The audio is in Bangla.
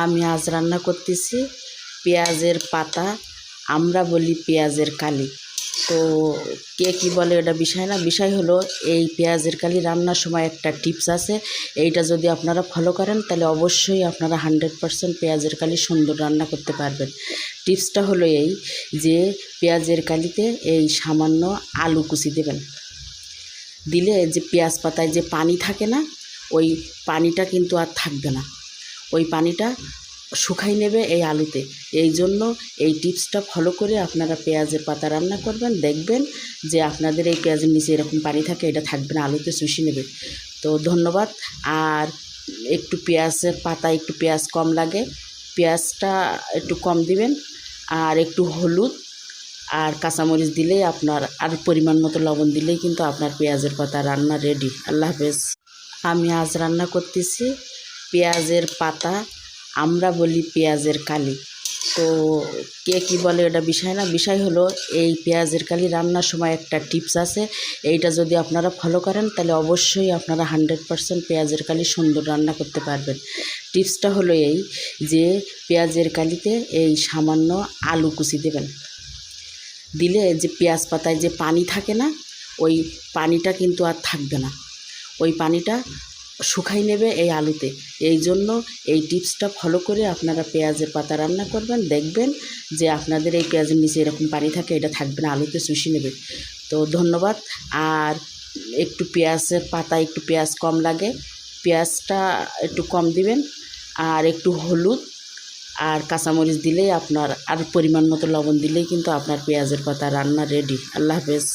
আমি আজ রান্না করতেছি পেঁয়াজের পাতা, আমরা বলি পেঁয়াজের কালি। তো কে কী বলে এটা বিষয় না, বিষয় হলো এই পেঁয়াজের কালি রান্নার সময় একটা টিপস আছে। এইটা যদি আপনারা ফলো করেন তাহলে অবশ্যই আপনারা 100% পেঁয়াজের কালি সুন্দর রান্না করতে পারবেন। টিপসটা হলো এই যে পেঁয়াজের কালিতে এই সামান্য আলু কুচি দেবেন, দিলে যে পেঁয়াজ পাতায় যে পানি থাকে না, ওই পানিটা কিন্তু আর থাকবে না, ওই পানিটা শুকাই নেবে এই আলুতে। এই জন্য এই টিপসটা ফলো করে আপনারা পেঁয়াজের পাতা রান্না করবেন, দেখবেন যে আপনাদের এই পেঁয়াজের নিচে এরকম পানি থাকে, এটা থাকবে না, আলুতে শুষে নেবে। তো ধন্যবাদ। আর একটু পেঁয়াজের পাতা একটু পেঁয়াজ কম লাগে, পেঁয়াজটা একটু কম দিবেন, আর একটু হলুদ আর কাঁচামরিচ দিলেই আপনার, আর পরিমাণ মতো লবণ দিলেই কিন্তু আপনার পেঁয়াজের পাতা রান্না রেডি। আল্লাহ হাফেজ। আমি আজ রান্না করতেছি পেঁয়াজের পাতা, আমরা বলি পেঁয়াজের কালি। তো কে কী বলে এটা বিষয় না, বিষয় হলো এই পেঁয়াজের কালি রান্নার সময় একটা টিপস আছে। এইটা যদি আপনারা ফলো করেন তাহলে অবশ্যই আপনারা 100% পেঁয়াজের কালি সুন্দর রান্না করতে পারবেন। টিপসটা হলো এই যে পেঁয়াজের কালিতে এই সামান্য আলু কুচি দেবেন, দিলে যে পেঁয়াজ পাতায় যে পানি থাকে না, ওই পানিটা কিন্তু আর থাকবে না, ওই পানিটা শুকাই নেবে এই আলুতে। এই জন্য এই টিপসটা ফলো করে আপনারা পেঁয়াজের পাতা রান্না করবেন, দেখবেন যে আপনাদের এই পেঁয়াজের নিচে এরকম পানি থাকে, এটা থাকবে না, আলুতে শুষে নেবে। তো ধন্যবাদ। আর একটু পেঁয়াজের পাতা একটু পেঁয়াজ কম লাগে, পেঁয়াজটা একটু কম দিবেন, আর একটু হলুদ আর কাঁচামরিচ দিলেই আপনার, আর পরিমাণ মতো লবণ দিলেই কিন্তু আপনার পেঁয়াজের পাতা রান্না রেডি। আল্লাহ হাফেজ।